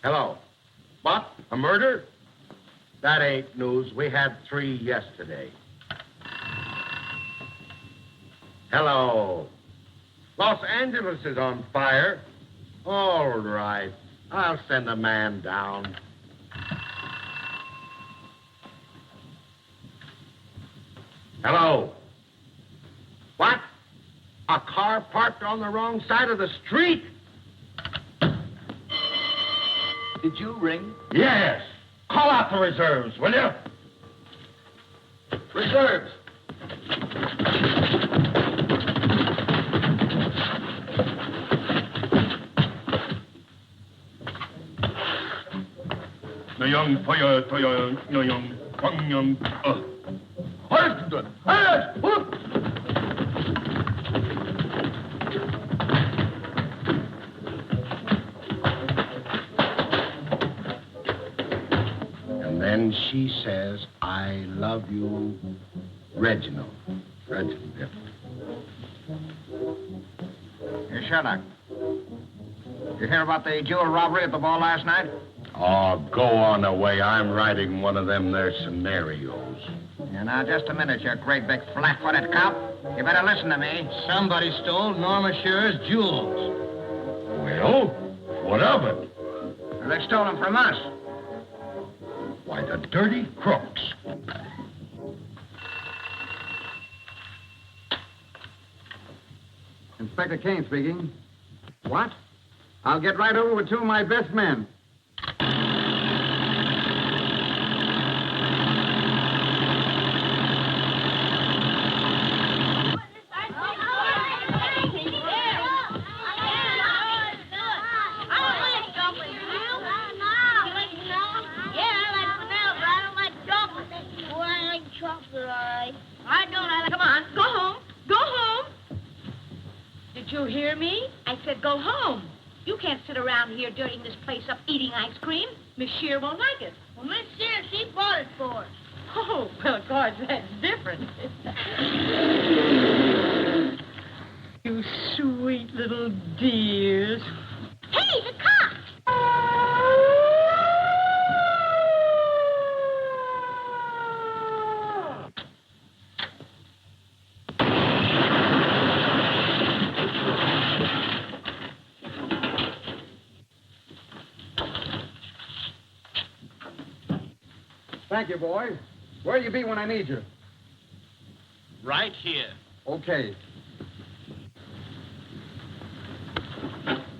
Hello. What? A murder? That ain't news. We had 3 yesterday. Hello. Los Angeles is on fire. All right. I'll send a man down. Hello. What? A car parked on the wrong side of the street? Did you ring? Yes. Call out the reserves, will you? Reserves. The young fire, the young, And then she says, I love you, Reginald. Reginald. Hey, Sherlock. You hear about the jewel robbery at the ball last night? Oh, go on away. I'm writing one of them there scenarios. Yeah, now, just a minute, you great big flat-footed cop. You better listen to me. Somebody stole Norma Scher's jewels. Well, what of it? Well, they stole them from us. Why, the dirty crooks. Inspector Kane speaking. What? I'll get right over with 2 of my best men. Did you hear me? I said go home. You can't sit around here dirtying this place up eating ice cream. Miss Shear won't like it. Well, Miss Shear, she bought it for us. Oh, well, of course, that's different. You sweet little dears. Hey, the cops! Thank you, boys. Where'll you be when I need you? Right here. Okay.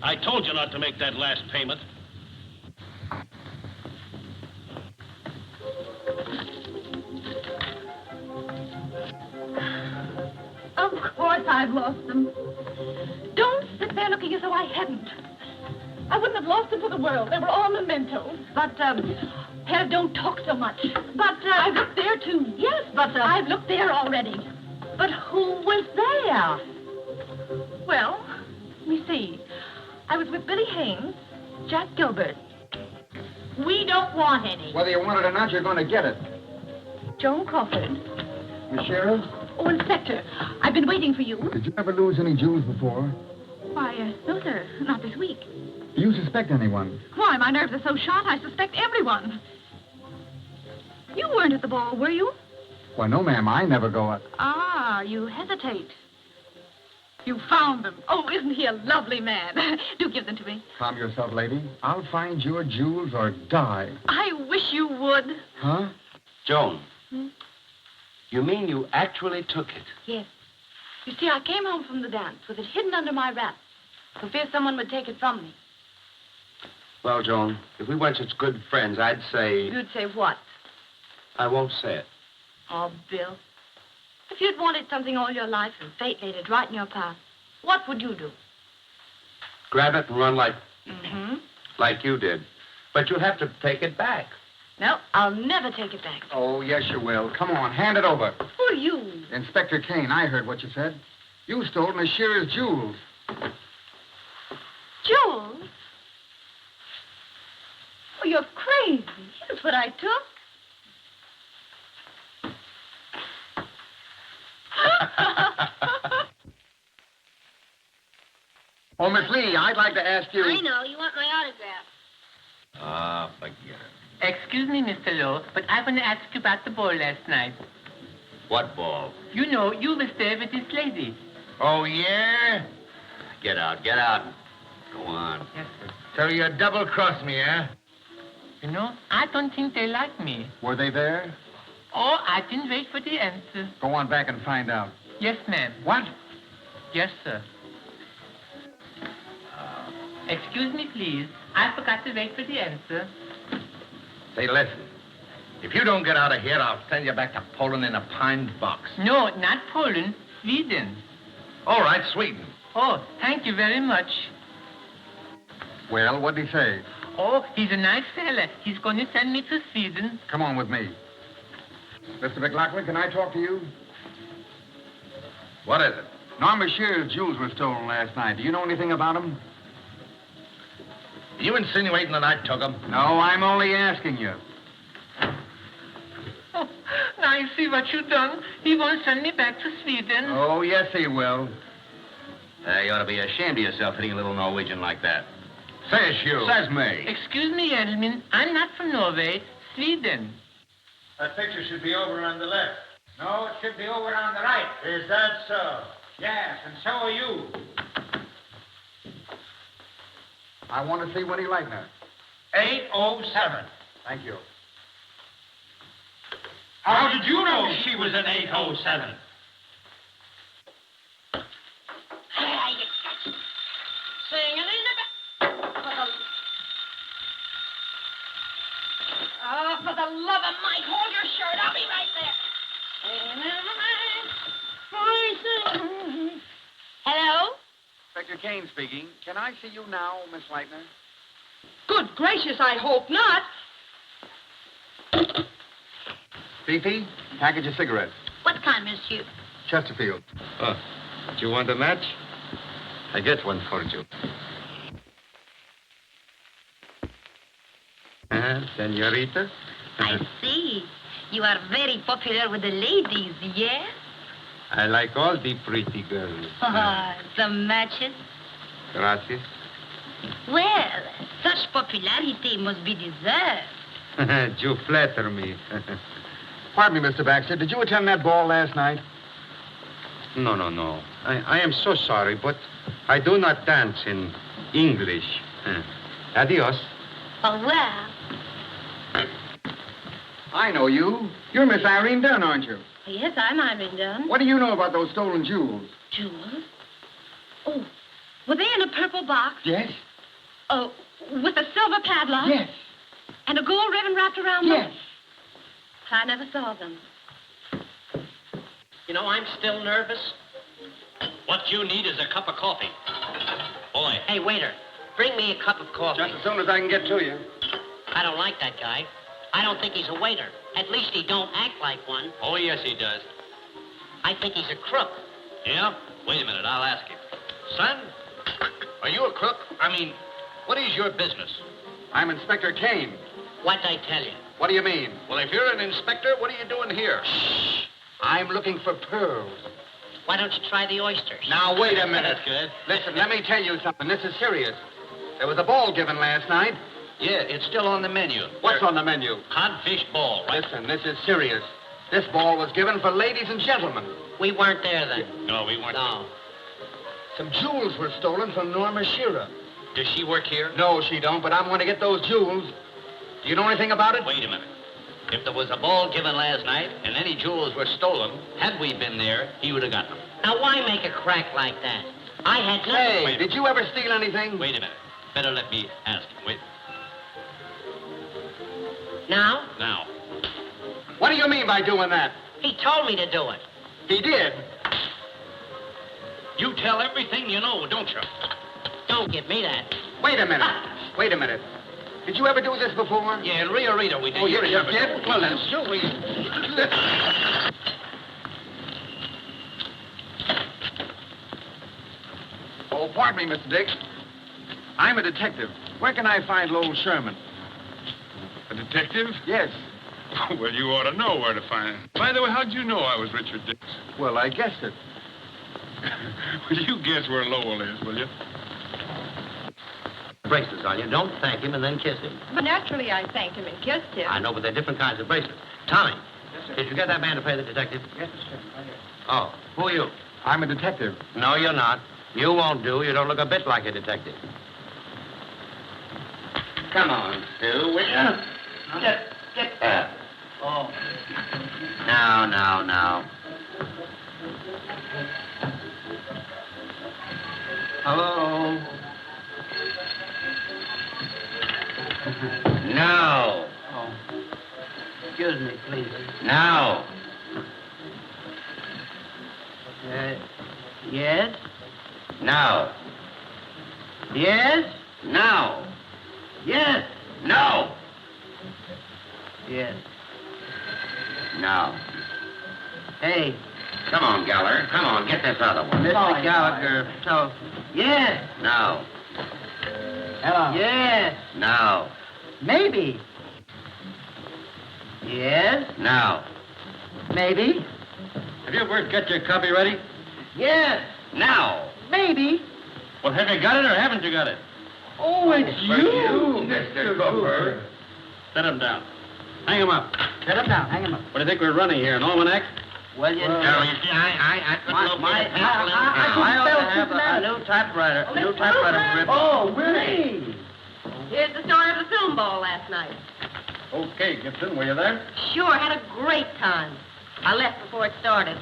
I told you not to make that last payment. Of course I've lost them. Don't sit there looking as though I hadn't. I wouldn't have lost them for the world. They were all mementos. But, Herr, don't talk so much. But, I've looked there, too. Yes, but, I've looked there already. But who was there? Well, let me see. I was with Billy Haynes, Jack Gilbert. We don't want any. Whether you want it or not, you're going to get it. Joan Crawford. Miss Sheriff, Oh, Inspector, I've been waiting for you. did you ever lose any jewels before? Why, no, sir, not this week. Do you suspect anyone? Why, my nerves are so shot, I suspect everyone. You weren't at the ball, were you? Why, no, ma'am. I never go out. Ah, you hesitate. You found them. Oh, isn't he a lovely man? Do give them to me. Calm yourself, lady. I'll find your jewels or die. I wish you would. Huh? Joan, You mean you actually took it? Yes. You see, I came home from the dance with it hidden under my wrap for fear someone would take it from me. Well, Joan, if we weren't such good friends, I'd say... You'd say what? I won't say it. Oh, Bill. If you'd wanted something all your life and fate laid it right in your path, what would you do? Grab it and run like you did. But you'll have to take it back. No, I'll never take it back. Oh, yes, you will. Come on, hand it over. Who are you? Inspector Kane, I heard what you said. You stole Miss Shearer's jewels. Jules? Oh, you're crazy. Here's what I took. Oh, Miss Lee, I'd like to ask you... I know. You want my autograph. Ah, forget it. Excuse me, Mr. Lowe, but I want to ask you about the ball last night. What ball? You know, you was there with this lady. Oh, yeah? Get out, get out. Go on. Yes, sir. So you double-crossed me, eh? You know, I don't think they like me. Were they there? Oh, I didn't wait for the answer. Go on back and find out. Yes, ma'am. What? Yes, sir. Excuse me, please. I forgot to wait for the answer. Say, listen. If you don't get out of here, I'll send you back to Poland in a pine box. No, not Poland. Sweden. All right, Sweden. Oh, thank you very much. Well, what'd he say? Oh, he's a nice fella. He's going to send me to Sweden. Come on with me. Mr. McLaughlin, can I talk to you? What is it? Norma Shearer's jewels were stolen last night. Do you know anything about them? Are you insinuating that I took them? No, I'm only asking you. Oh, now you see what you've done. He won't send me back to Sweden. Oh, yes, he will. You ought to be ashamed of yourself hitting a little Norwegian like that. Says you. Says me. Excuse me, gentlemen. I'm not from Norway. Sweden. That picture should be over on the left. No, it should be over on the right. Is that so? Yes, and so are you. I want to see Winnie Lightner. 807. Thank you. How did you know she was an 807? Singing in the back. Oh, for the love of Mike, hold your shirt. I'll be right there. Hello? Inspector Kane speaking. Can I see you now, Miss Lightner? Good gracious, I hope not. Fifi, package of cigarettes. What kind, monsieur? Chesterfield. Oh, do you want a match? I get one for you. Senorita? I see. You are very popular with the ladies, yes? I like all the pretty girls. Some matches? Gracias. Well, such popularity must be deserved. You flatter me. Pardon me, Mr. Baxter. Did you attend that ball last night? No. I am so sorry, but I do not dance in English. Adios. Au revoir. I know you. You're Miss Irene Dunn, aren't you? Yes, I'm Irene Dunn. What do you know about those stolen jewels? Jewels? Oh, were they in a purple box? Yes. Oh, with a silver padlock? Yes. And a gold ribbon wrapped around Yes. them? I never saw them. You know, I'm still nervous. What you need is a cup of coffee. Boy. Hey, waiter, bring me a cup of coffee. Just as soon as I can get to you. I don't like that guy. I don't think he's a waiter. At least he don't act like one. Oh, yes, he does. I think he's a crook. Yeah? Wait a minute, I'll ask him. Son, are you a crook? I mean, what is your business? I'm Inspector Kane. What'd I tell you? What do you mean? Well, if you're an inspector, what are you doing here? I'm looking for pearls. Why don't you try the oysters? Now, wait a minute. That's good. Listen, let me tell you something. This is serious. There was a ball given last night. Yeah, it's still on the menu. What's on the menu? Codfish ball, right? Listen, this is serious. This ball was given for ladies and gentlemen. We weren't there then. No, we weren't. No. Some jewels were stolen from Norma Shearer. Does she work here? No, she don't, but I'm going to get those jewels. Do you know anything about it? Wait a minute. If there was a ball given last night and any jewels were stolen, had we been there, he would have gotten them. Now, why make a crack like that? I had nothing. Hey, did you ever steal anything? Wait a minute. Better let me ask him. Wait. Now? Now. What do you mean by doing that? He told me to do it. He did. You tell everything you know, don't you? Don't give me that. Wait a minute. Wait a minute. Did you ever do this before? Yeah, in Rio Rita we did. Oh, you did? Well, then, Oh, pardon me, Mr. Dix. I'm a detective. Where can I find Lowell Sherman? A detective? Yes. Well, you ought to know where to find him. By the way, how'd you know I was Richard Dix? Well, I guessed it. Will you guess where Lowell is, will you? Bracelets on you. Don't thank him and then kiss him. But naturally, I thanked him and kissed him. I know, but they're different kinds of bracelets. Tommy, did you get that man to pay the detective? Yes, sir. Oh, who are you? I'm a detective. No, you're not. You won't do. You don't look a bit like a detective. Come on, Sue, will you? Get that. Oh. Now. Hello. No. Oh. Excuse me, please. No. Yes? No. Yes? No. Yes. No. Yes. No. Hey, Come on, Geller. Come on, get this other one. Mr. Gallagher. So, yes. No. Hello. Yes. No. Maybe. Yes. No. Maybe. Have you ever got your copy ready? Yes. No. Maybe. Well, have you got it or haven't you got it? Oh, it's you. Mr. Cooper. Set him down. Hang him up. Set him down. Hang him up. What do you think we're running here, an almanac? Well, you No, you see, I couldn't locate a pencil in town. I ought to have a new typewriter. A new typewriter grip. Oh, really? Here's the story of the film ball last night. Okay, Gibson, were you there? Sure, had a great time. I left before it started.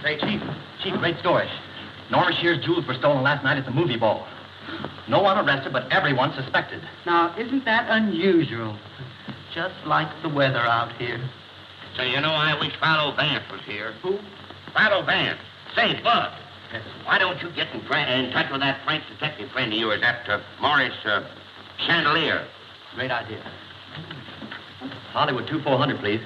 Say, Chief, great story. Norma Shear's jewels were stolen last night at the movie ball. No one arrested, but everyone suspected. Now, isn't that unusual? Just like the weather out here. So you know, I wish Philo Vance was here. Who? Philo Vance. Say, Bud, why don't you get in touch with that French detective friend of yours, that Maurice Chandelier? Great idea. Hollywood 2400, please.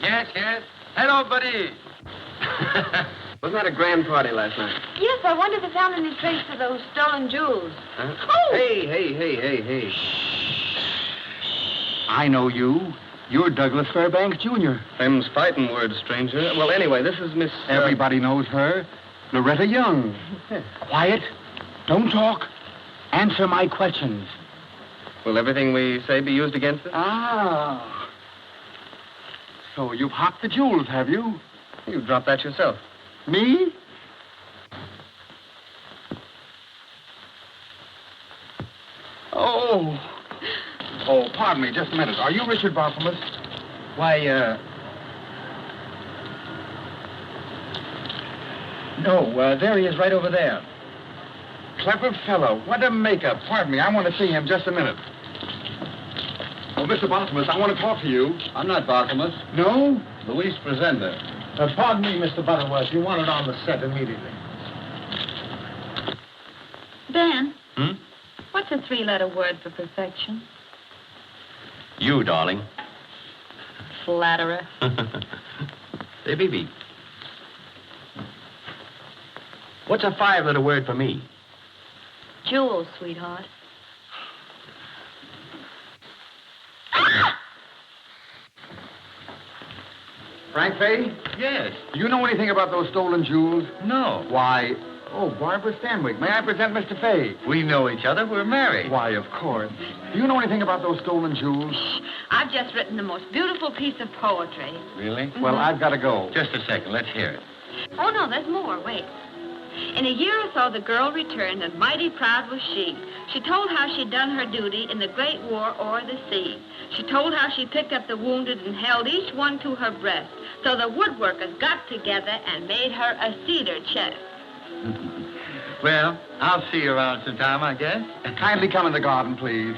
Yes. Hello, buddy. Wasn't that a grand party last night? Yes, I wonder if they found any trace of those stolen jewels. Huh? Oh! Hey. I know you. You're Douglas Fairbanks, Jr. Them's fighting words, stranger. Well, anyway, this is Miss... Everybody knows her. Loretta Young. Quiet. Don't talk. Answer my questions. Will everything we say be used against us? Ah. So you've hocked the jewels, have you? You dropped that yourself. Me? Oh, pardon me, just a minute. Are you Richard Barthelmess? Why, No, there he is right over there. Clever fellow. What a makeup. Pardon me, I want to see him just a minute. Oh, Mr. Barthelmess, I want to talk to you. I'm not Barthelmess. No? Luis Presenda. Pardon me, Mr. Butterworth. You want it on the set immediately. Dan, what's a three-letter word for perfection? You, darling. Flatterer. Say, Bibi. What's a five-letter word for me? Jewels, sweetheart. Frank Fay? Yes. Do you know anything about those stolen jewels? No. Why, Barbara Stanwyck. May I present Mr. Fay? We know each other. We're married. Why, of course. Do you know anything about those stolen jewels? I've just written the most beautiful piece of poetry. Really? Well, I've got to go. Just a second. Let's hear it. Oh, no, there's more. Wait. In a year or so, the girl returned, and mighty proud was she. She told how she'd done her duty in the great war o'er the sea. She told how she picked up the wounded and held each one to her breast. So the woodworkers got together and made her a cedar chest. Well, I'll see you around sometime, I guess. Kindly come in the garden, please.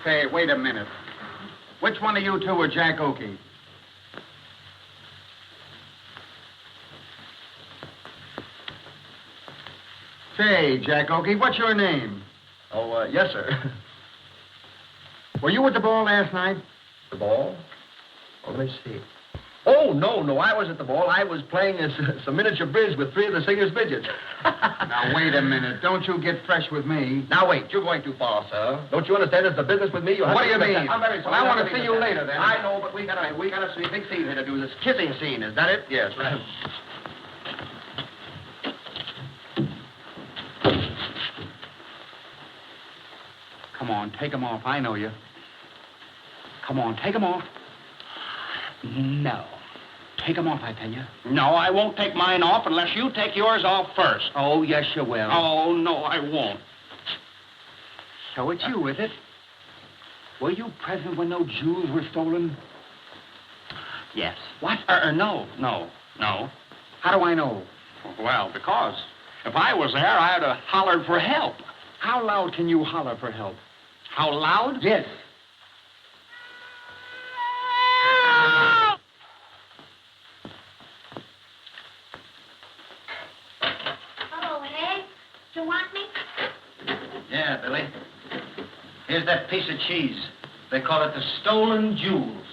Say, wait a minute. Which one of you two were Jack Oakey? Say, Jack Oakey, what's your name? Oh, yes, sir. Were you at the ball last night? The ball? Oh, let me see. Oh, no, I was at the ball. I was playing some miniature bridge with 3 of the singers' midgets. Now, wait a minute. Don't you get fresh with me. Now, wait. You're going too far, sir. Don't you understand it's the business with me? What do you mean? I'm very sorry. Well, I want to see you later, then. I know, but we got a big scene here to do. This kissing scene. Is that it? Yes, right. Come on, take them off. I know you. Come on, take them off. No. Take them off, I tell you. No, I won't take mine off unless you take yours off first. Oh, yes, you will. Oh, no, I won't. So it's you, is it? Were you present when those jewels were stolen? Yes. What? No. How do I know? Well, because if I was there, I'd have hollered for help. How loud can you holler for help? How loud? Yes. Hello, Ed. Do you want me? Yeah, Billy. Here's that piece of cheese. They call it the stolen jewels.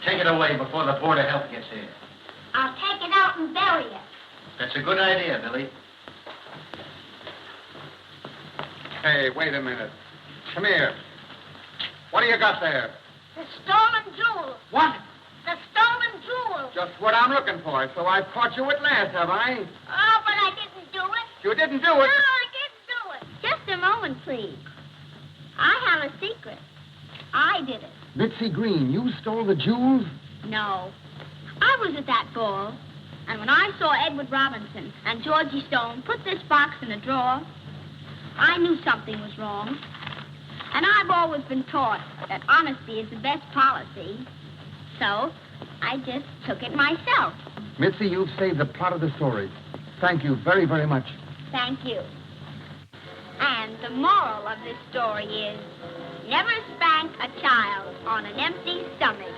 Take it away before the Board of Health gets here. I'll take it out and bury it. That's a good idea, Billy. Hey, wait a minute. Come here. What do you got there? The stolen jewels. What? The stolen jewels. Just what I'm looking for. So I've caught you at last, have I? Oh, but I didn't do it. You didn't do No, it. I didn't do it. Just a moment, please. I have a secret. I did it. Mitzi Green, you stole the jewels? No. I was at that ball, and when I saw Edward Robinson and Georgie Stone put this box in a drawer, I knew something was wrong. And I've always been taught that honesty is the best policy. So I just took it myself. Mitzi, you've saved the plot of the story. Thank you very, very much. Thank you. And the moral of this story is, never spank a child on an empty stomach.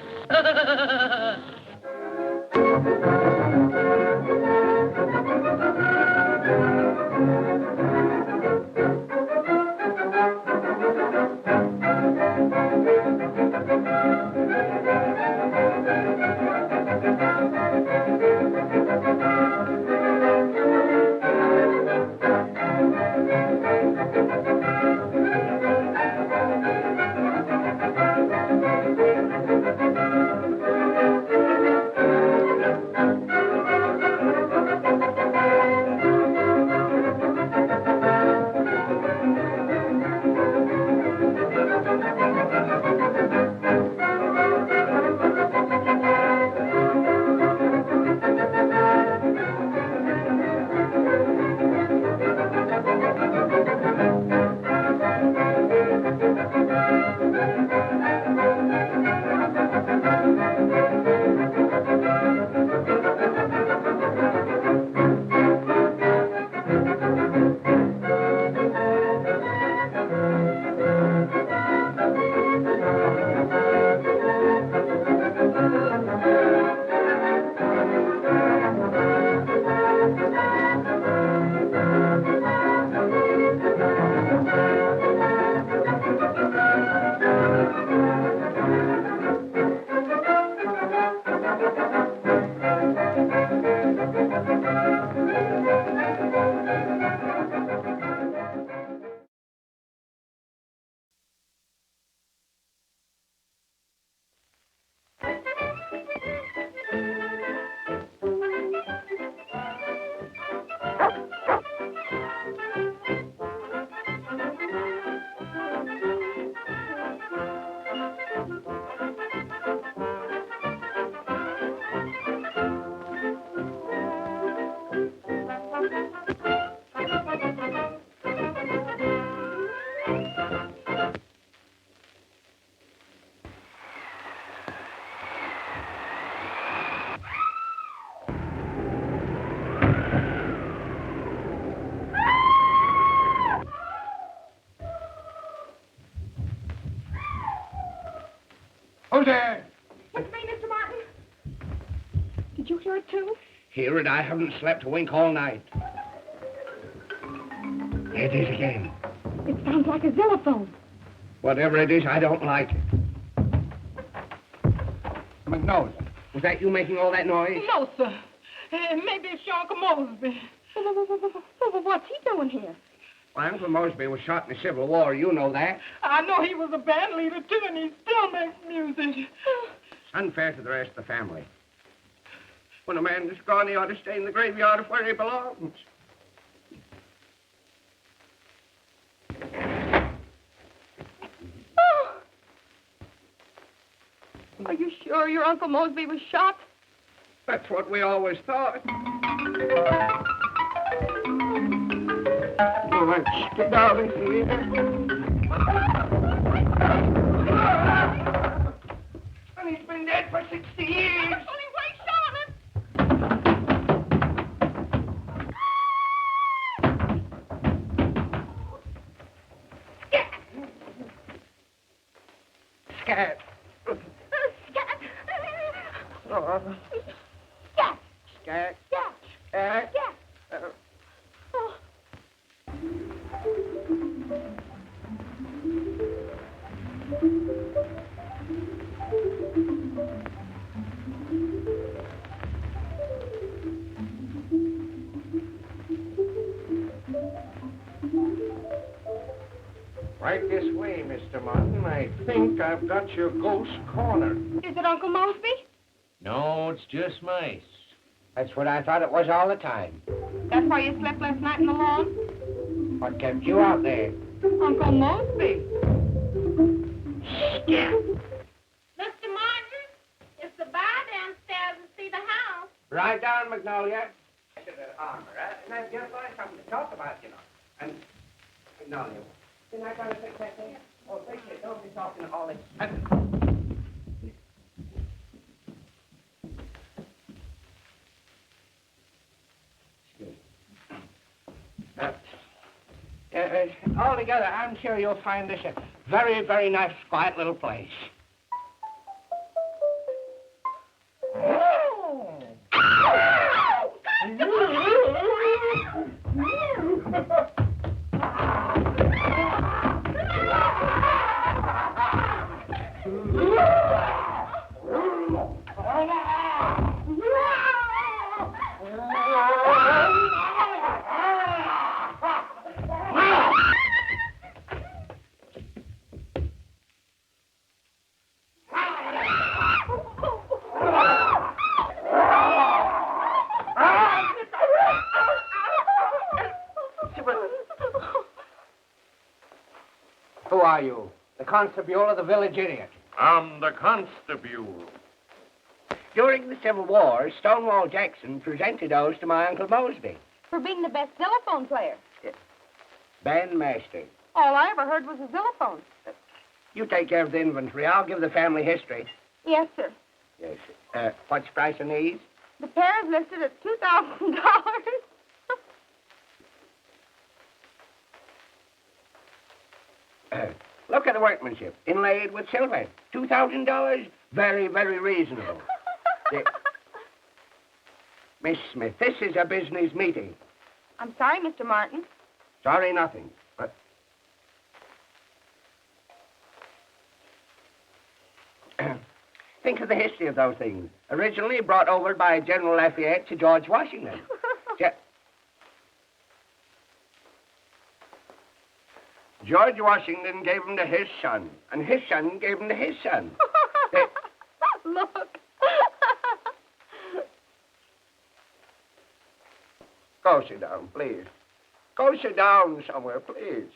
Who's there? It's me, Mr. Martin. Did you hear it, too? Hear it? I haven't slept a wink all night. There it is again. It sounds like a xylophone. Whatever it is, I don't like it. McNose, was that you making all that noise? No, sir. Maybe it's your Uncle Mosby. What's he doing here? Well, Uncle Mosby was shot in the Civil War. You know that. I know he was a band leader, too, and he still makes music. It's unfair to the rest of the family. When a man is gone, he ought to stay in the graveyard of where he belongs. Oh. Are you sure your Uncle Mosby was shot? That's what we always thought. Oh, let's get out of here. And he's been dead for 60 years. Scat. Scat. Oh. Scat. Scat. Scat. Scat. Scat. Oh. Right this way, Mr. Martin. I think I've got your ghost corner. Is it Uncle Mosby? No, it's just mice. That's what I thought it was all the time. That's why you slept last night in the lawn? What kept you out there? Uncle Mosby. Yeah. Mr. Martin, is the bar downstairs to see the house? Right down, Magnolia. Armor, and I've just got something to talk about, you know. And, Magnolia, didn't I try to fix that thing? Oh, fix it. Don't be talking all this. Altogether, I'm sure you'll find this a very, very nice, quiet little place. Who are you? The constable or the village idiot? I'm the constable. During the Civil War, Stonewall Jackson presented those to my Uncle Mosby. For being the best xylophone player. Bandmaster. All I ever heard was a xylophone. You take care of the inventory. I'll give the family history. Yes, sir. Yes. What's the price of these? The pair is listed at $2,000. Look at the workmanship. Inlaid with silver. $2,000? Very, very reasonable. Miss Smith, this is a business meeting. I'm sorry, Mr. Martin. Sorry, nothing. But think of the history of those things. Originally brought over by General Lafayette to George Washington. George Washington gave them to his son, and his son gave them to his son. Look. Go sit down, please. Go sit down somewhere, please.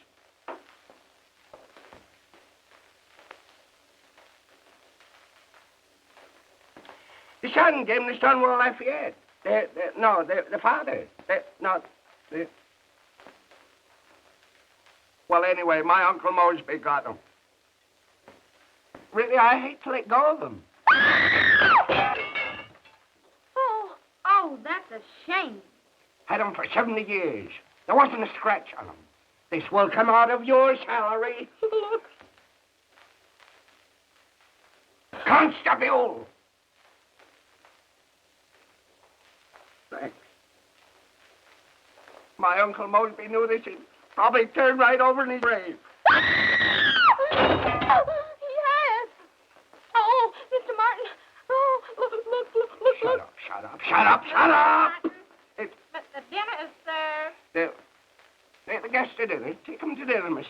The son gave him to Stonewall Lafayette. The father. Well, anyway, my Uncle Mosby got them. Really, I hate to let go of them. Oh, that's a shame. Had them for 70 years. There wasn't a scratch on them. This will come out of your salary. Look. Constable! Thanks. My Uncle Mosby knew this. He'd probably turn right over in his grave. He has. Oh, Mr. Martin. Oh, look. Shut up! It's The dinner is served. the guests to dinner. Take them to dinner, miss.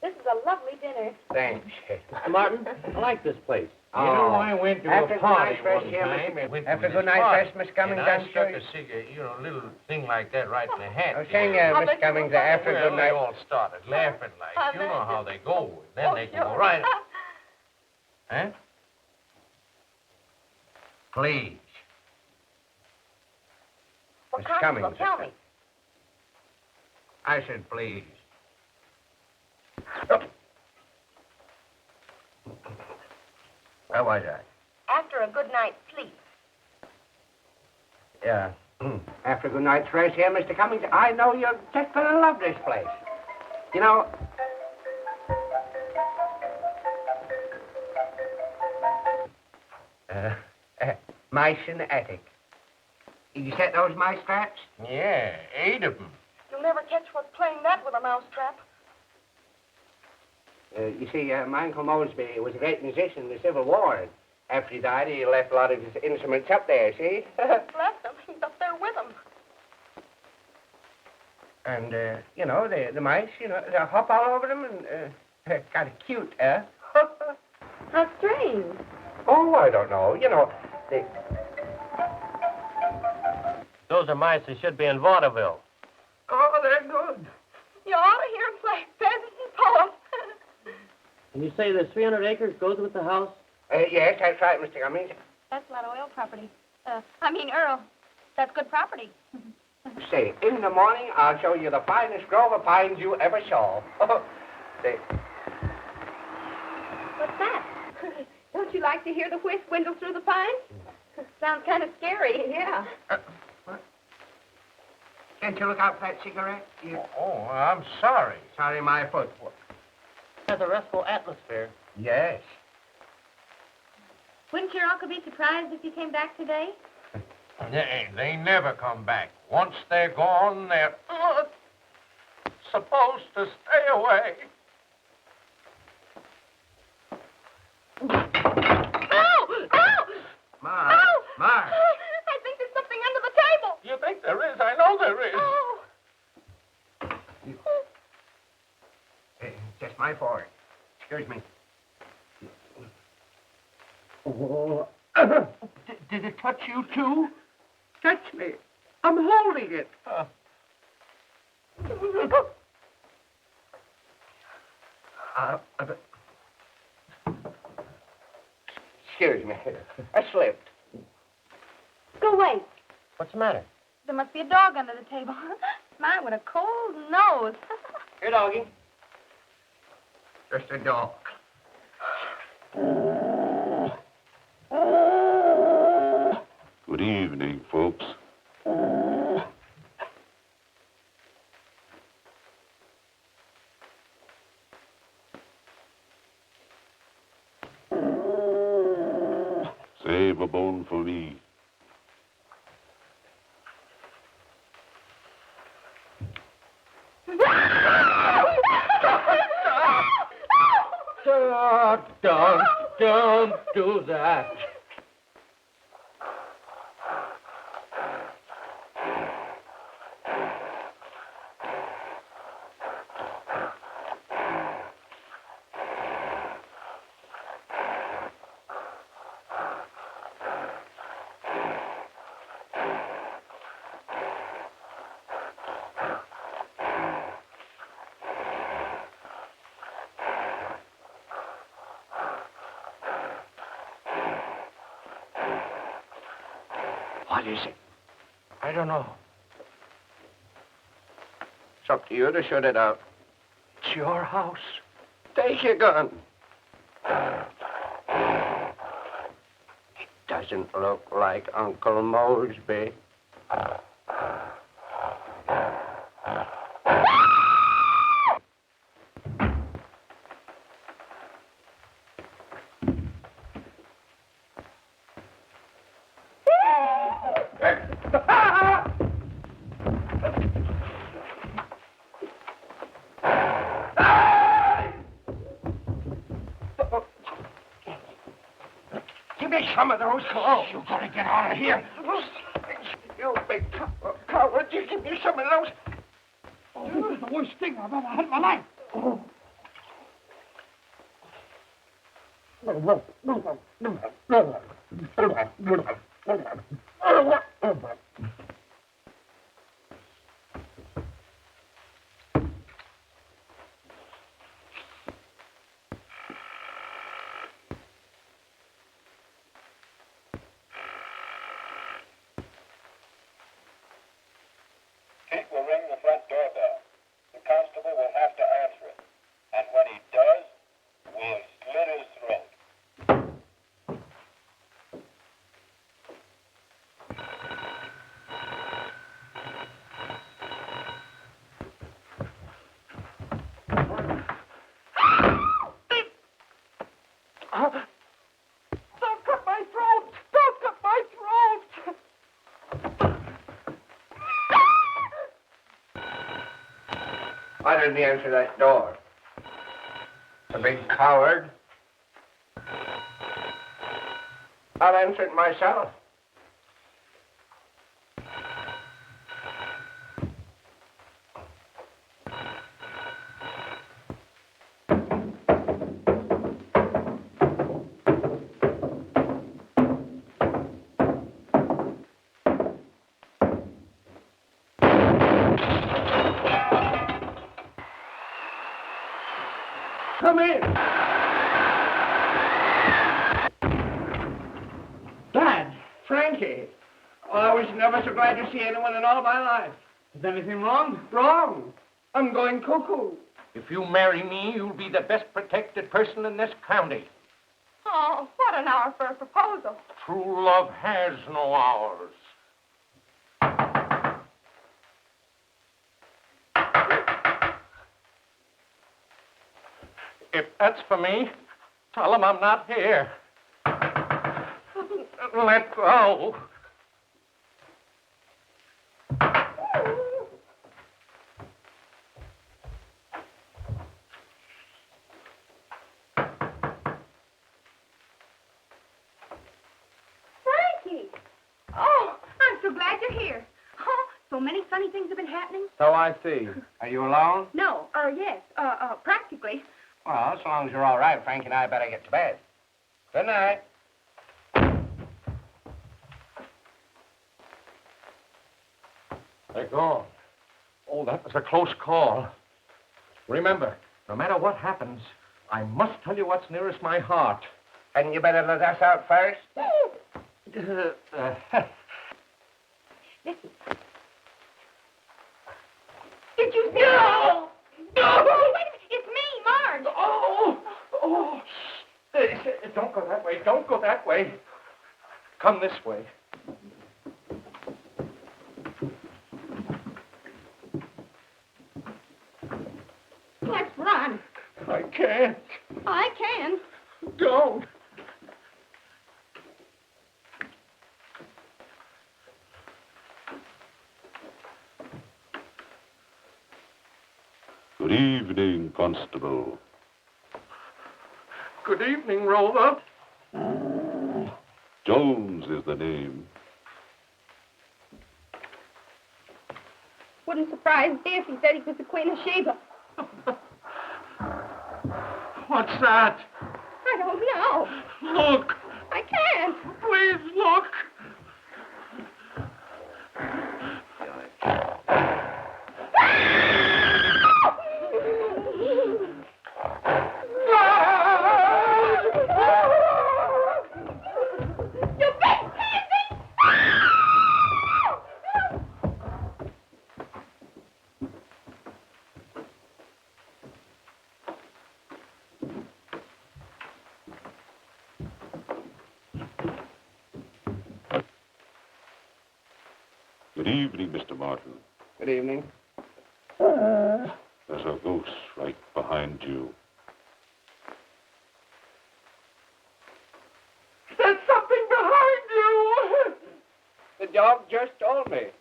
This is a lovely dinner. Thanks. Mr. Martin, I like this place. Oh. You know, I went to After a good party night's rest one here, time. Mr. and went to After this good night's party, rest, Miss Cummings, and I I'm stuck sure a cigarette, little thing like that right in the hat. I was saying, Miss Cummings, after well, good they night. all started laughing like, you know how they go. Then they can go right. Huh? Please. Miss Cummings. Tell me. I said please. Where was I? After a good night's sleep. Yeah. After a good night's rest here, Mr. Cummings, I know you're just gonna love this place. You know... mice in the attic. Did you set those mice traps? Yeah, 8 of them. You'll never catch what's playing that with a mousetrap. You see, my Uncle Mosby was a great musician in the Civil War. And after he died, he left a lot of his instruments up there, see? Bless him. He's up there with them. And, you know, the mice, you know, they hop all over them and kind of cute, huh? How strange. Oh, I don't know. You know, they... Those are mice that should be in vaudeville. Oh, they're good. You ought to hear him play peasant and poet. And you say the 300 acres goes with the house? Yes, that's right, Mr. Cummings. That's not oil property. Earl. That's good property. Say, in the morning, I'll show you the finest grove of pines you ever saw. Say, What's that? Don't you like to hear the whisk windle through the pines? Sounds kind of scary. Yeah. what? Can't you look out for that cigarette? Oh, I'm sorry. Sorry, my foot. Has a restful atmosphere. Yes. Wouldn't your uncle be surprised if you came back today? They never come back. Once they're gone, they're supposed to stay away. Ma. I think there's something under the table. You think there is? I know there is. Just my fault. Excuse me. Oh. Did it touch you, too? Touch me. I'm holding it. Excuse me. I slipped. Go away. What's the matter? There must be a dog under the table. Mine with a cold nose. Here, doggy. Just a dog. Good evening, folks. Save a bone for me. Don't do that. What is it? I don't know. It's up to you to shut it out. It's your house. Take your gun. It doesn't look like Uncle Mosby. Give me some of those. Oh. You gotta get out of here. You big coward. You give me some of those. Oh, this is the worst thing I've ever had in my life. Pete will ring the front doorbell. The constable will have to answer it. And when he does, we'll slit his throat. Don't cut my throat! Don't cut my throat! Why didn't he answer that door? The big coward. I'll answer it myself. Come in. Dad, Frankie. Oh, I was never so glad to see anyone in all my life. Is anything wrong? Wrong. I'm going cuckoo. If you marry me, you'll be the best protected person in this county. Oh, what an hour for a proposal. True love has no hours. If that's for me, tell him I'm not here. Let go. Frankie! Oh, I'm so glad you're here. Oh, so many funny things have been happening. So I see. Are you alone? No, yes, practically. Well, as long as you're all right, Frankie and I better get to bed. Good night. They're gone. Oh, that was a close call. Remember, no matter what happens, I must tell you what's nearest my heart. Hadn't you better let us out first? Listen. Did you see? No! No! Wait a minute. It's me, Marge. Oh! Don't go that way. Don't go that way. Come this way. Let's run. I can't. I can. Don't. Good evening, Constable. Good evening, Rover. Jones is the name. Wouldn't surprise me if he said he was the Queen of Sheba. What's that? I don't know. Look. I can't. Please look. Good evening, Mr. Martin. Good evening. There's a ghost right behind you. There's something behind you! The dog just told me.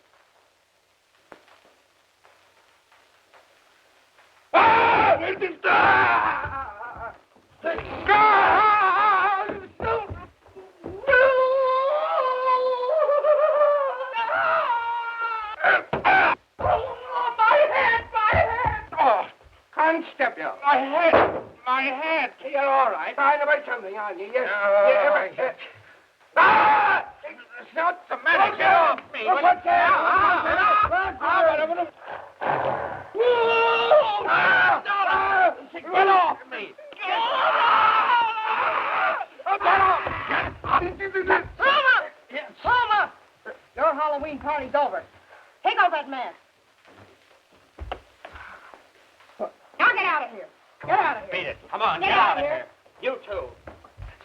on you. It's not the matter. Get off me. What's Get off me. Selma! Your Halloween party's over. Take off that mask. Now get out of here. Get out of here. Beat it. Come on, Get out of here. You too.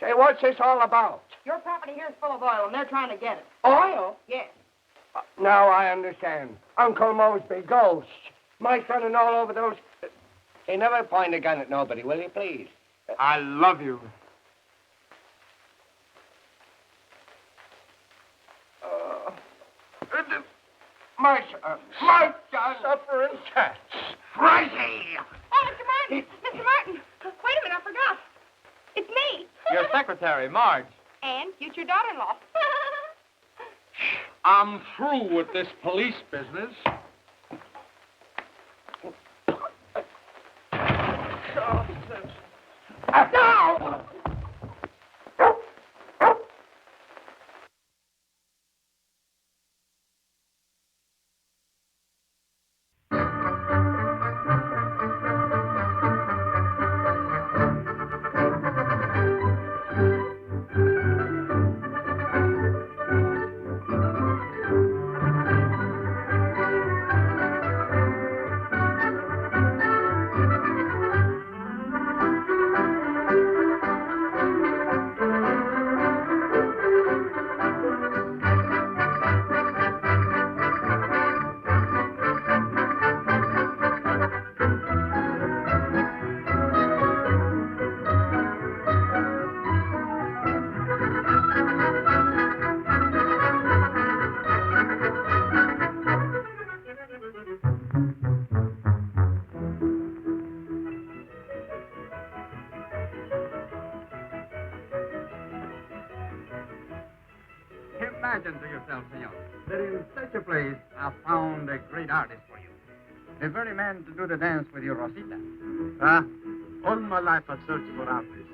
Say, what's this all about? Your property here is full of oil, and they're trying to get it. Oil? Yes. Now I understand. Uncle Mosby, ghosts. My son and all over those... Hey, never point a gun at nobody, will you, please? I love you. My son. Suffering cats. Crazy. Oh, Mr. Martin. Mr. Martin. Wait a minute, I forgot. It's me. Your secretary, Marge. And future daughter-in-law. I'm through with this police business. Now! Imagine to yourself, senor, that in such a place I found a great artist for you. The very man to do the dance with your Rosita. All my life I've searched for artists.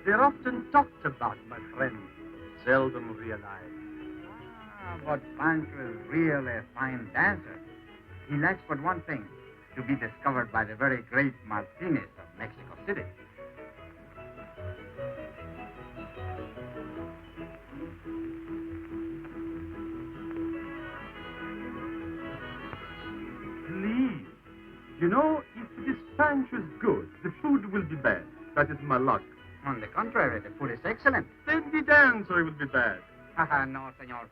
They're often talked about, my friend, seldom realized. But Pancho is really a fine dancer. He lacks but one thing, to be discovered by the very great Martinez of Mexico City. Please. You know, if this Pancho is good, the food will be bad. That is my luck. On the contrary, the food is excellent. Then the dancer will be bad. No, senor.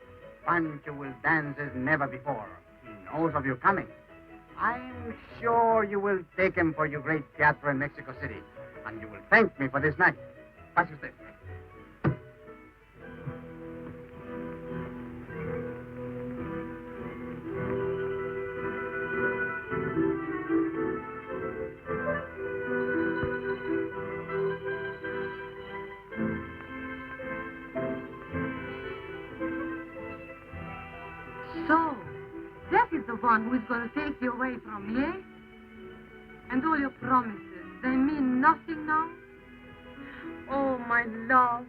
Pancho will dance as never before. He knows of your coming. I'm sure you will take him for your great theater in Mexico City, and you will thank me for this night. Pass usted. So, that is the one who is going to take you away from me, eh? And all your promises, they mean nothing now? Oh, my love,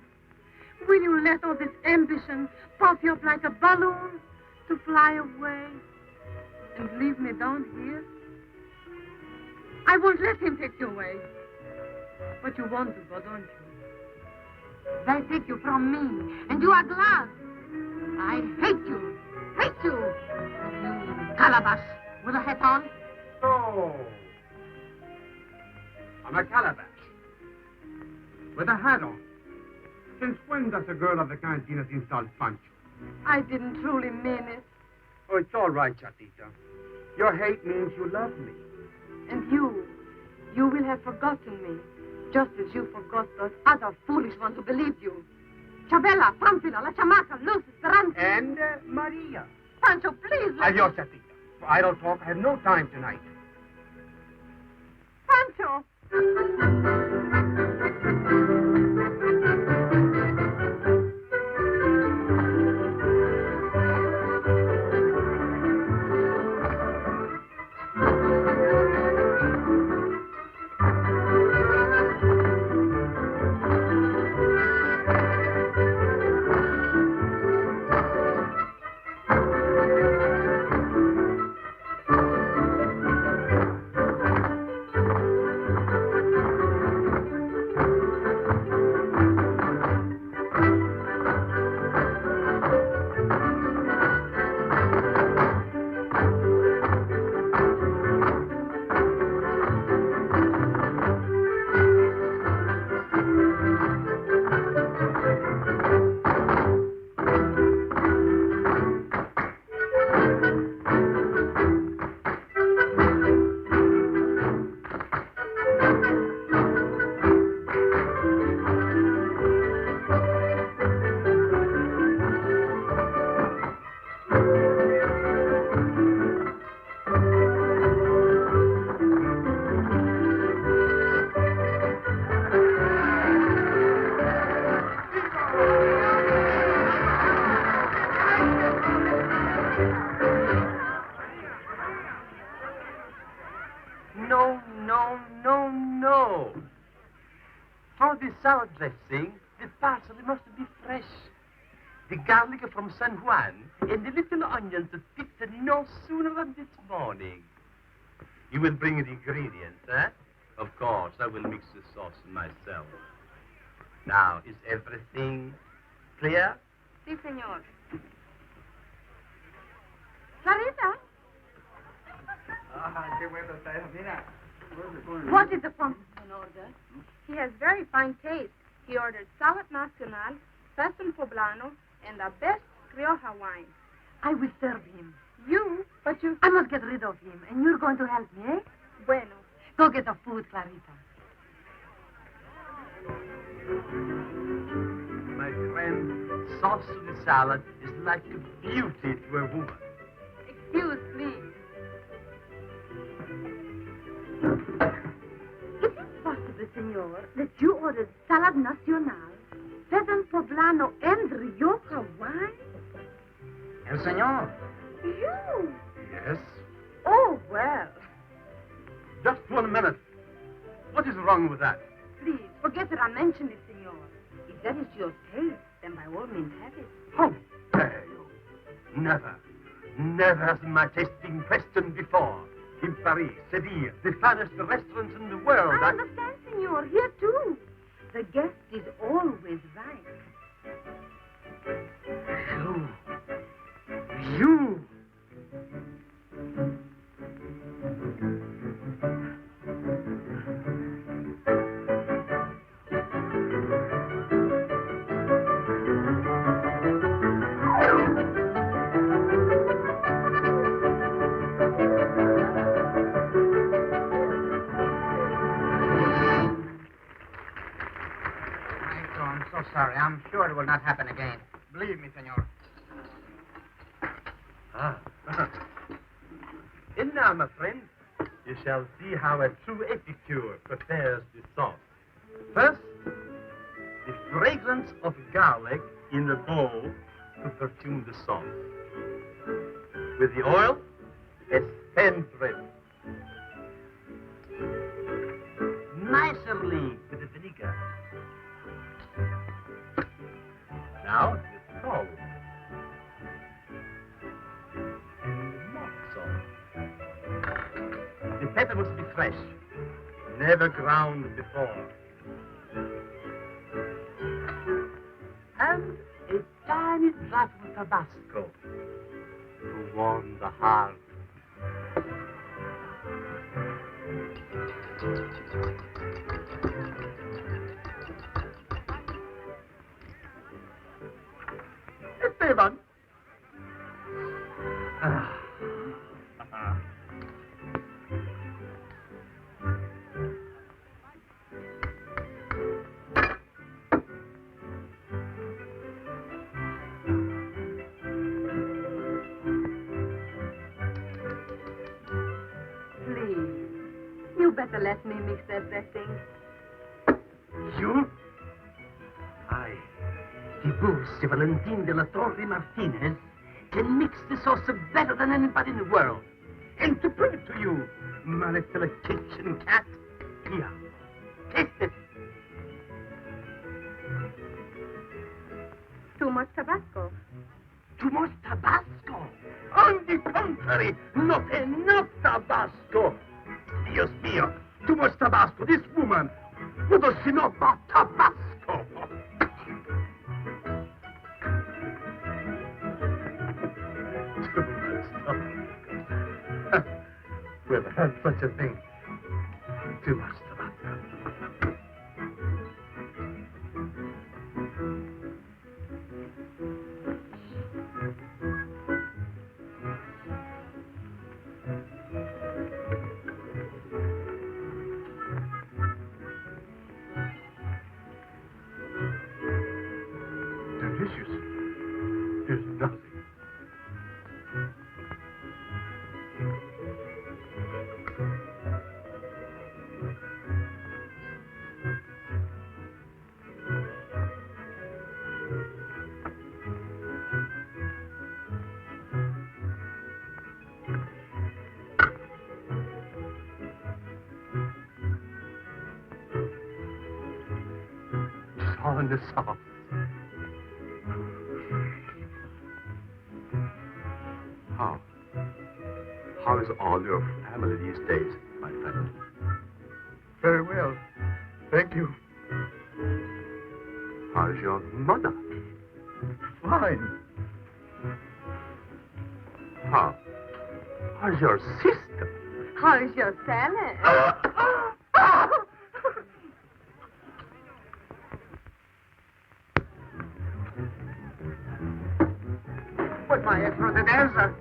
will you let all this ambition puff you up like a balloon to fly away and leave me down here? I won't let him take you away. But you want to go, don't you? They take you from me, and you are glad. I hate you. Hate you. You calabash with a hat on. Oh. I'm a calabash. With a hat on. Since when does a girl of the cantinas insult Pancho? I didn't truly mean it. Oh, it's all right, Chatita. Your hate means you love me. And you will have forgotten me, just as you forgot those other foolish ones who believed you. Chabela, Pamphila, La Chamaca, Luz, Esperanza. And Maria. Pancho, please let me... Adios, Chatita. For idle talk, I have no time tonight. Pancho! dressing, the parsley must be fresh. The garlic from San Juan and the little onions picked no sooner than this morning. You will bring the ingredients, eh? Of course, I will mix the sauce myself. Now, is everything clear? Sí, señor. Clarita, qué bueno está eso. Mira. what did the pumpkin order? He has very fine taste. He ordered salad nacional, Feston poblano, and the best Rioja wine. I will serve him. You? But you... I must get rid of him, and you're going to help me, eh? Bueno. Go get the food, Clarita. My friend, sauce to the salad is like beauty to a woman. Excuse, please. Is it possible, senor, that you ordered salad nacional, pheasant poblano, and Rioja wine? El señor. You? Yes? Oh, well. Just 1 minute. What is wrong with that? Please, forget that I mentioned it, senor. If that is your taste, then by all means have it. How dare you? Never. Never has my taste been questioned before. In Paris, Seville, the finest restaurants in the world. I understand, senor. Here, too. The guest is always right. You. I'm so sorry. I'm sure it will not happen again. Believe me, senor. And now, my friend, you shall see how a true epicure prepares the sauce. First, the fragrance of garlic in a bowl to perfume the sauce. With the oil, a spendthrift. Nicely with the vinegar. Now, the salt. And the mock salt. The pepper must be fresh, never ground before. And a tiny drop of Tabasco to warm the heart. Esteban. Please, you better let me mix that dressing. You? I, the Dulce Valentin de la Torre Martinez, can mix the sauce better than anybody in the world. And to prove it to you, my little kitchen cat, here, taste it. Too much Tabasco. Too much Tabasco. On the contrary, not enough Tabasco. Dios mío, too much Tabasco. This woman, what does she know about Tabasco? Too much Tabasco. Well, that's such a thing. Too much Tabasco. Delicious. There's nothing. on the sauce. How is all your family these days, my friend? Very well. Thank you. How's your mother? Fine. How's your sister? How's your salad? But, Maestro, the dancer.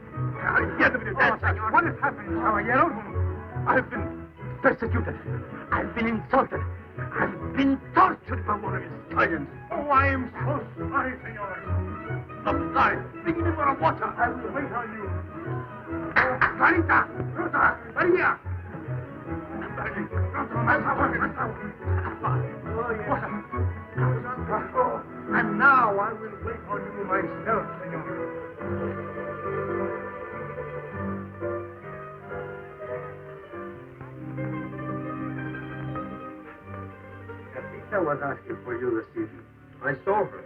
What has happened, Caballero? I've been persecuted. I've been insulted. I've been tortured by one of his clients. Oh, I am so sorry, senor. Upside, bring me more water. I will wait on you. Oh, Carita, Rosa, Maria. And now I will wait on you myself, senor. Capita was asking for you this evening. I saw her.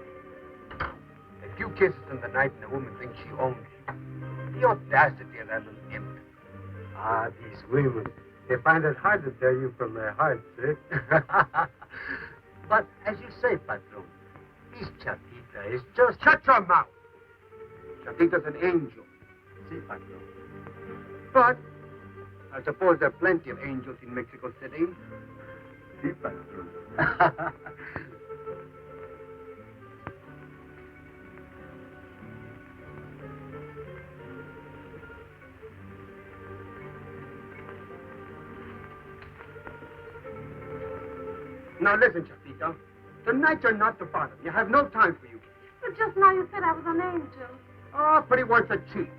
A few kisses in the night and the woman thinks she owns you. The audacity of that little imp. Ah, these women. They find it hard to tell you from their hearts, eh? But, as you say, Patron, this Chatita is just... Shut your mouth! Chatita's an angel. See, Patron. But, I suppose there are plenty of angels in Mexico City. See, Patron. Now listen, Chatita. Tonight you're not to bother me. I have no time for you. But just now you said I was an angel. Oh, pretty words are cheap.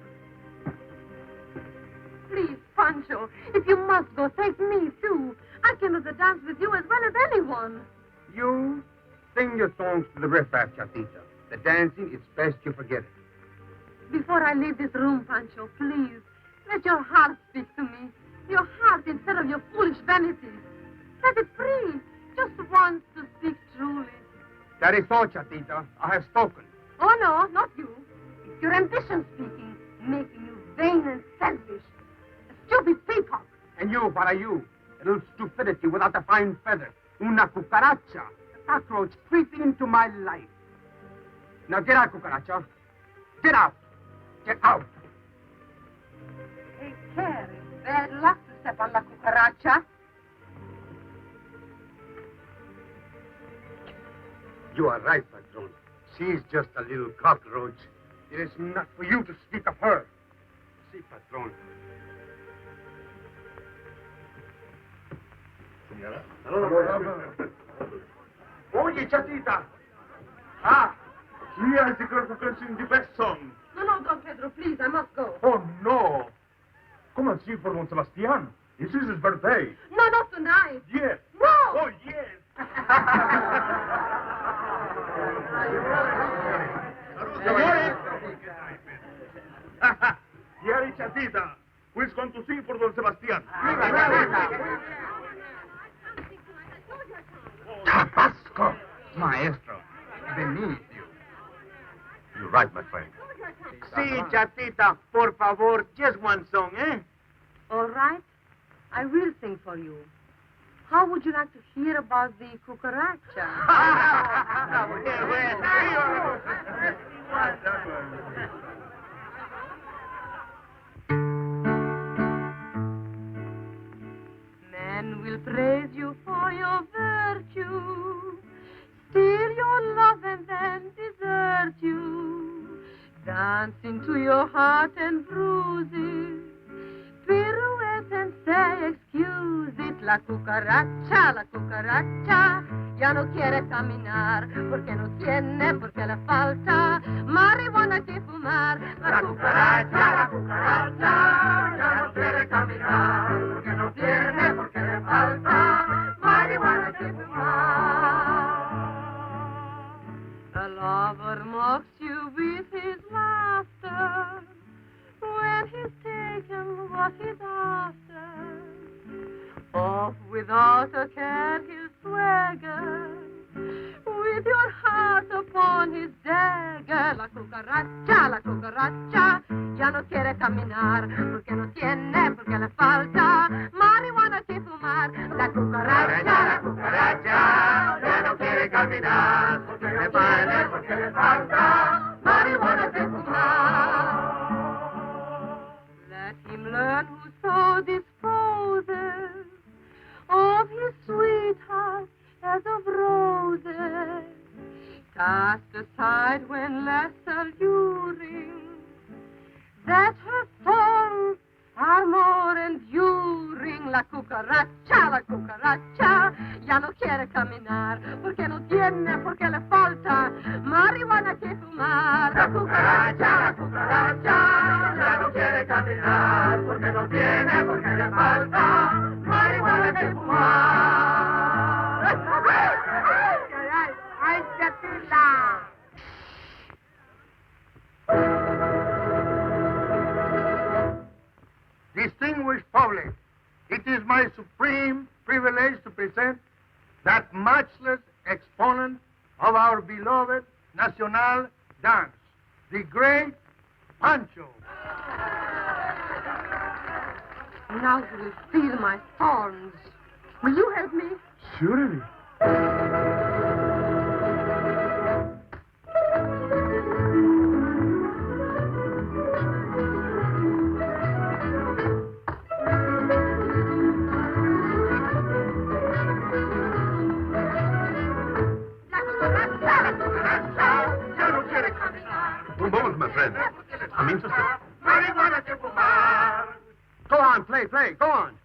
Please, Pancho, if you must go, take me too. I can do the dance with you as well as anyone. You sing your songs to the riffraff, Chatita. The dancing, it's best you forget it. Before I leave this room, Pancho, please, let your heart speak to me. Your heart instead of your foolish vanity. Set it free. Just once to speak truly. That is all, Chatita. I have spoken. Oh, no, not you. It's your ambition speaking, making you vain and selfish. A stupid peacock. And you, what are you? A little stupidity without a fine feather. Una cucaracha. A cockroach creeping into my life. Now get out, cucaracha. Get out. Get out. Take care. It's bad luck to step on la cucaracha. You are right, Patron. She's just a little cockroach. It is not for you to speak of her. See, Patron. Senora? Oye, Chatita. Ah, here is the girl who can sing the best song. No, Don Pedro, please, I must go. Oh, no. Come and see for Don Sebastian. This is his birthday. No, not tonight. Yes. No. Oh, yes. Señores. Here is Chatita, who is going to sing for Don Sebastian. Tabasco, maestro. Beneath you. You're right, my friend. Sí, Chatita, por favor, just one song, eh? All right. I will sing for you. How would you like to hear about the cucaracha? Men will praise you for your virtue, steal your love and then desert you, dance into your heart and bruise it, pirouette and say excuse it. La cucaracha, ya no quiere caminar, porque no tiene, porque le falta marihuana que fumar. La cucaracha, ya no quiere caminar, porque no tiene, porque le falta marihuana que fumar. A lover mocks you with his laughter, when he's taken what he's after. Off without a care he'll swagger, with your upon his dagger. La cucaracha, ya no quiere caminar, porque no tiene, porque le falta marihuana que fumar. La cucaracha, ya no quiere caminar, porque le baile, porque le falta marihuana que fumar. Let him learn who so disposes of his sweetheart as of roses, cast aside when less alluring, that her thorns are more enduring. La cucaracha, ya no quiere caminar, porque no tiene, porque le falta marihuana que fumar. La cucaracha, ya no quiere caminar, porque no tiene, porque le falta marihuana que fumar. ¡Ay, Chatila! Distinguished public, it is my supreme privilege to present that matchless exponent of our beloved national dance, the great Pancho. Now you will feel my thorns. Will you help me? Surely. One moment, my friend. I'm interested. Go on, play, go on.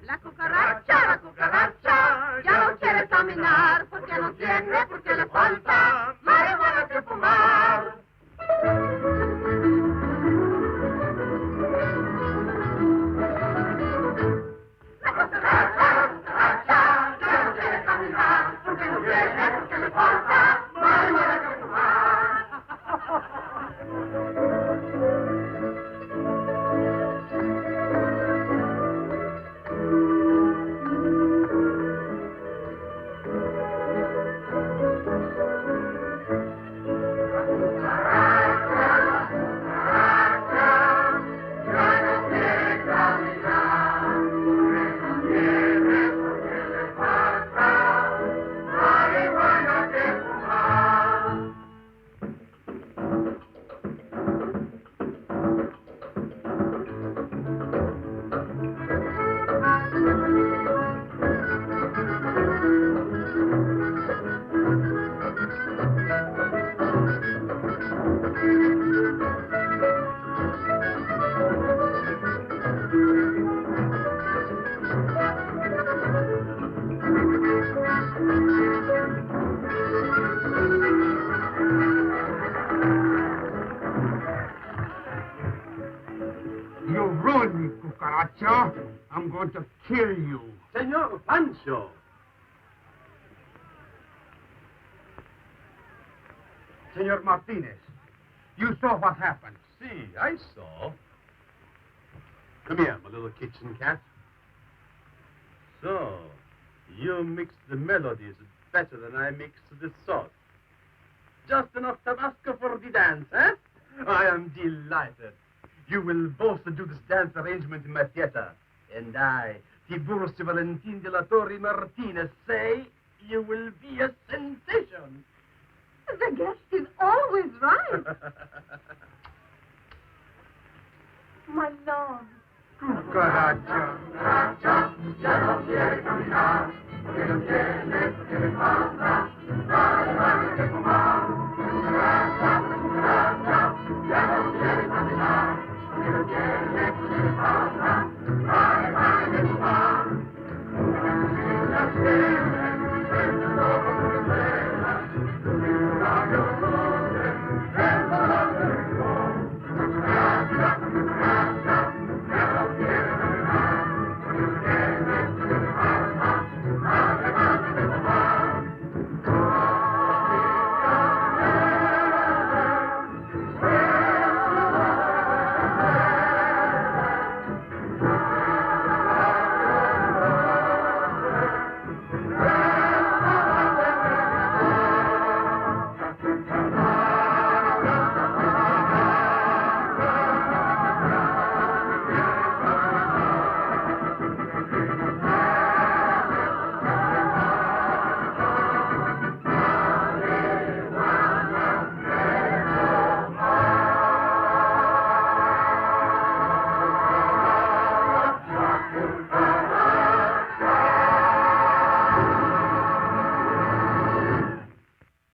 La cucaracha, ya no quiere caminar, porque no tiene, porque le falta marihuana que fumar. You ruined me, cucaracha. I'm going to kill you. Senor Pancho. Senor Martinez, you saw what happened. See, I saw. Come here, my little kitchen cat. So, you mix the melodies better than I mix the sauce. Just enough Tabasco for the dance, eh? I am delighted. You will both do this dance arrangement in my theater. And I, Tiburcio Valentin de la Torre Martinez, say you will be a sensation. The guest is always right. My love. Cucaracha.